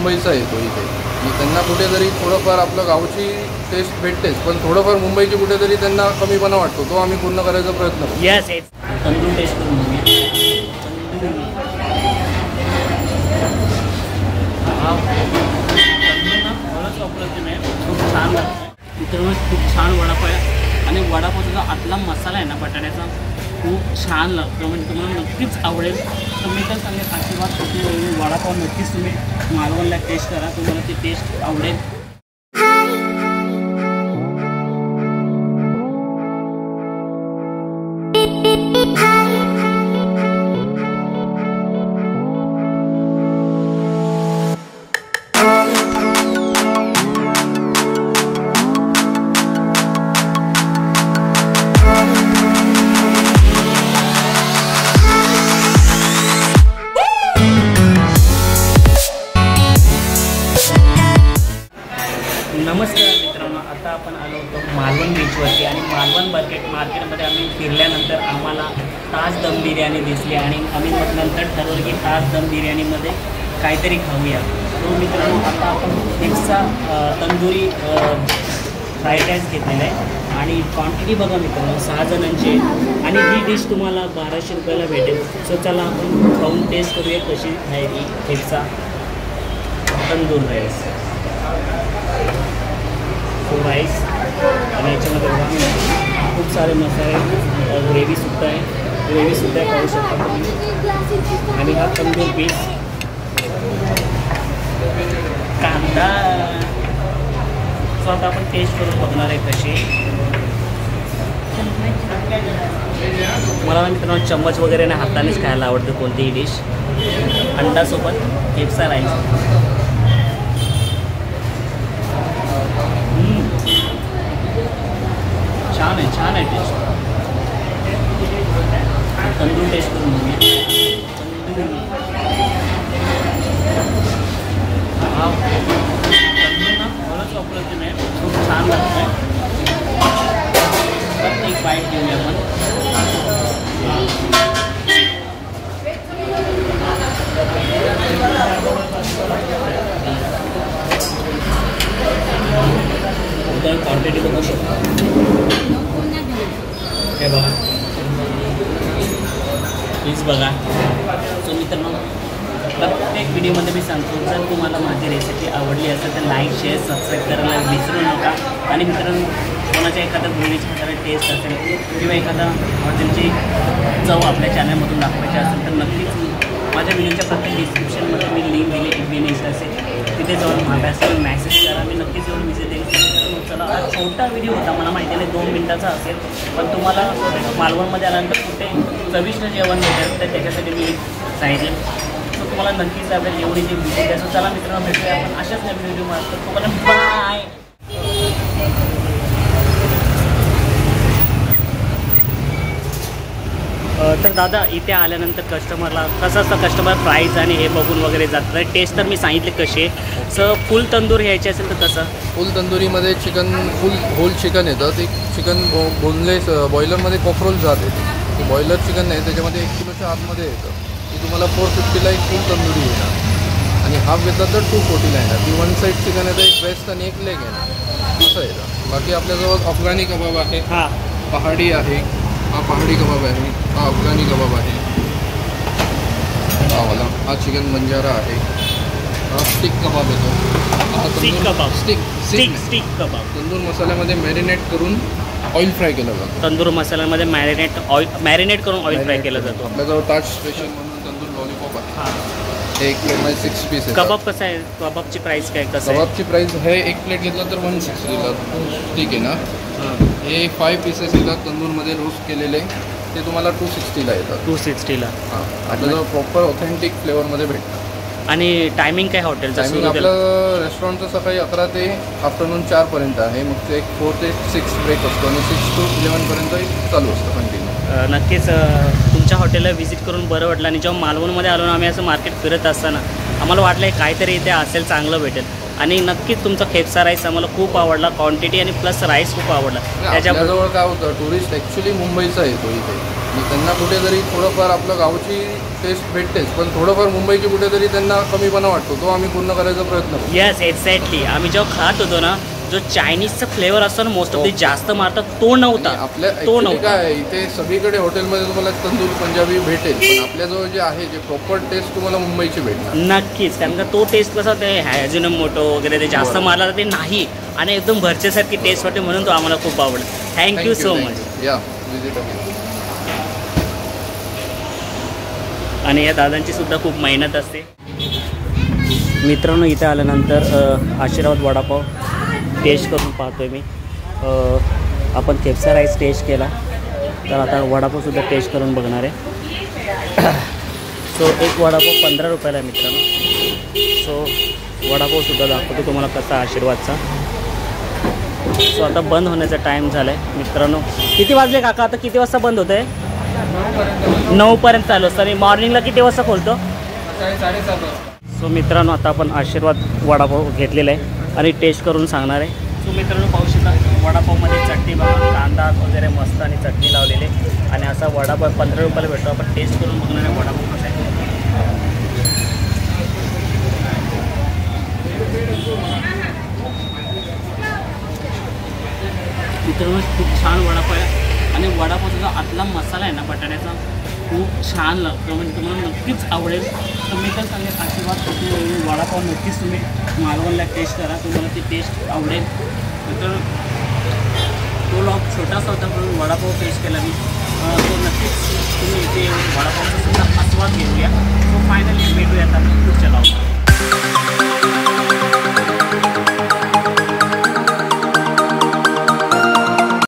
मुंबईचा येतो इथे. त्यांना कुठेतरी थोडंफार आपलं गावची टेस्ट भेटतेच, पण थोडंफार मुंबईची कुठेतरी त्यांना कमीपणा वाटतो, तो आम्ही पूर्ण करायचा प्रयत्न करतो. येस येस तंदूर टेस्ट करून खरंच अप्रतिम आहे, खूप छान लागतं मित्रांनो. खूप छान वडापाव आहे आणि वडापावचा जो आतला मसाला आहे ना बटाट्याचा खूप छान लागतं, म्हणजे तुम्हाला नक्कीच आवडेल. तर मी तर सांगेन आशीर्वाद कुठे वडापाव नक्कीच तुम्ही मालवणला टेस्ट करा, तुम्हाला ती टेस्ट आवडेल. नमस्कार मित्रांनो, आता आपण आलो होतो मालवण बीचवरती आणि मालवण मार्केटमध्ये आम्ही फिरल्यानंतर आम्हाला ताज दम बिर्याणी दिसली आणि आम्ही मग नंतर ठरवलं की ताज दम बिर्याणीमध्ये काहीतरी खाऊया. तो मित्रांनो आता आपण फिक्सचा तंदुरी फ्राईड राईस घेतलेला आहे आणि क्वांटिटी बघा मित्रांनो 6 जणांची आणि ही डिश तुम्हाला 1200 रुपयाला भेटेल. सो चला आपण खाऊन टेस्ट करूया कशी आहे ही फिक्सचा तंदूर राईस. राईस आणि याच्यामध्ये बघा खूप सारे मसाले, ग्रेव्हीसुद्धा आहे पाहू शकता तुम्ही. आणि हा तंदूर पीस, कांदा. सो आता आपण टेस्ट करून बघणार आहे कशी. मला मित्रांनो चम्मच वगैरे नाही, हातानेच खायला आवडतं कोणतीही डिश. अंडासोबत फिक्सा राईस. छान आहे टेस्ट. तंदूर टेस्ट करून बघूया. हा तंदूर ना खरंच अप्रतिम आहे, खूप छान लागतं आहे. तर एक बाईट घेऊया आपण. क्वांटिटी बघू शकतो हे बघा, प्लीज बघा. सो मित्रांनो प्रत्येक व्हिडिओमध्ये मी सांगतो जर तुम्हाला माझी रेसिपी आवडली असेल तर लाईक शेअर सबस्क्राईब करायला विसरू नका. आणि मित्रांनो कोणाच्या एखाद्या मुलीची एखादा टेस्ट असेल किंवा एखादा हॉटेलची चव आपल्या चॅनलमधून दाखवायची असेल तर नक्कीच माझ्या व्हिडिओच्या प्रत्येक डिस्क्रिप्शनमध्ये मी लिंक दिली FB असेल, तिथे जाऊन माझ्यासोबत मॅसेज करा, मी नक्कीच येऊन विजिट देईल. चला हा छोटा व्हिडिओ होता, मला माहिती नाही 2 मिनिटाचा असेल, पण तुम्हाला मालवणमध्ये आल्यानंतर कुठे चविष्ट जेवण भेटेल तर त्याच्यासाठी मी सांगितलं. तर तुम्हाला नक्कीच आपल्याला एवढी जी व्हिजिट द्यायचं. चला मित्रांनो भेटूया आपण अशाच नवीन व्हिडिओ मारतो. तुम्हाला बाय. तर दादा इथे आल्यानंतर कस्टमरला कसं असतं, कस्टमर प्राईस आणि हे बघून वगैरे जातं. टेस्ट तर मी सांगितले कसे. सर फुल तंदूर घ्यायचे असेल तर कसं? फुल तंदुरीमध्ये चिकन फुल होल चिकन येतं. ते चिकन बोनलेस बॉयलरमध्ये कॉकरोच जात येते. ते बॉयलर चिकन नाही, त्याच्यामध्ये 1 किलोच्या आतमध्ये येतं. ती तुम्हाला 450ला एक फुल तंदुरी येणार आणि हाफ घेतला तर 240ला येणार. ती 1 साईड चिकन येतं, एक ब्रेस्ट आणि एक लेग येणार असं येतं. बाकी आपल्याजवळ अफगाणी कबाब आहे, पहाडी आहे, हा पहाडी कबाब आहे, हा अफगाणी कबाब आहे, हा चिकन बंजारा आहे, हा स्टिक कबाब येतो. स्टिक कबाब तंदूर मसाल्यामध्ये मॅरिनेट करून ऑइल फ्राय केलं जातं. तंदूर मसाल्यामध्ये मॅरिनेट करून ऑइल फ्राय केलं जातो. आपल्याजवळ ताज स्पेशल म्हणून तंदूर लॉलीपॉप आहे. हे 1 प्लेटमध्ये 6 पीस. कबाब कसं आहे? कबाबची प्राईस काय? कसं कबाबची प्राईस आहे 1 प्लेट घेतला तर 160ला. ठीक आहे ना. हे 5 पीसेस येतात तंदूरमध्ये रोस्ट केलेले, ते तुम्हाला 260ला येतात. 260ला. हां, आपल्याला प्रॉपर ऑथेंटिक फ्लेवरमध्ये भेटतं. आणि टायमिंग काय हॉटेलचं? टायमिंग आपलं रेस्टॉरंटचं सकाळी 11 ते आफ्टरनून 4पर्यंत आहे. मग ते 4 ते 6 ब्रेक असतो आणि 6 to 11पर्यंत चालू असतं कंटिन्यू. नक्कीच तुमच्या हॉटेलला व्हिजिट करून बरं वाटलं. आणि जेव्हा मालवणमध्ये आलो ना आम्ही असं मार्केट फिरत असताना आम्हाला वाटलं काहीतरी इथे असेल चांगलं भेटेल. आणि नक्कीच तुमचा खेपसा राईस आम्हाला खूप आवडला. क्वांटिटी आणि प्लस राईस खूप आवडला. त्याच्याजवळ काय होतं, टुरिस्ट ॲक्च्युली मुंबईचा येतो इथे. आणि त्यांना कुठेतरी थोडंफार आपलं गावची टेस्ट भेटतेच, पण थोडंफार मुंबईची कुठेतरी त्यांना कमीपणा वाटतो, तो आम्ही पूर्ण करायचा प्रयत्न करतो. Yes exactly. आम्ही जेव्हा खात होतो ना, जो चायनीजचा फ्लेवर असतो ना मोस्ट ऑफ दी जास्त मारतात, तो नव्हता. आपल्या तो actually नव्हता. काय आहे, इथे सगळीकडे हॉटेलमध्ये तुम्हाला तंदूरी पंजाबी भेटेल, पण आपल्याजवळ जे आहे जे प्रॉपर टेस्ट तुम्हाला मुंबईची भेटणार. नक्कीच, कारण का तो टेस्ट कसा ते हॅजिनोमोटो वगैरे ते जास्त बरोबर. मारला तर ते नाही, आणि एकदम घरच्यासारखी टेस्ट वाटते, म्हणून तो आम्हाला खूप आवडला. Thank you so much. या विजिट अगेन. आणि या दादांची सुद्धा खूप मेहनत असते. मित्रांनो, इथे आल्यानंतर आशीर्वाद वडापाव टेस्ट करून पाहतोय मी. आपण खेपसा राईस टेस्ट केला, तर आता वडापावसुद्धा टेस्ट करून बघणार आहे. सो एक वडापाव 15 रुपयाला आहे मित्रांनो. सो वडापावसुद्धा दाखवतो तुम्हाला कसा आशीर्वादचा. सो आता बंद होण्याचा टाईम झाला आहे मित्रांनो. किती वाजले काका? आता किती वाजता बंद होतं आहे? 9पर्यंत चालू असतं. आणि मॉर्निंगला किती वाजता खोलतो? 7:30. सो मित्रांनो, आता आपण आशीर्वाद वडापाव घेतलेला आहे आणि टेस्ट करून सांगणार आहे. सो मित्रांनो, पाहू शकता वडापावमध्ये चटणी बघा, कांदा वगैरे मस्त आणि चटणी लावलेली, आणि असा वडापाव 15 रुपयाला भेटतो. आपण टेस्ट करून बघणार आहे वडापाव कसा आहे. मित्रांनो, खूप छान वडापाव आहे, आणि वडापावचा आतला मसाला आहे ना बटाट्याचा, खूप छान लागतो, म्हणजे तुम्हाला नक्कीच आवडेल. तर मी तर सांगेन आशीर्वाद वडापाव नक्कीच तुम्ही मालवणला टेस्ट करा, तुम्हाला ती टेस्ट आवडेल. तर तो लॉक छोटासा होता, म्हणून वडापाव टेस्ट केला मी. तो नक्कीच तुम्ही इथे वडापावचा सुद्धा आस्वाद घेऊया. सो फायनली भेटूया आता पुढच्या लॉक.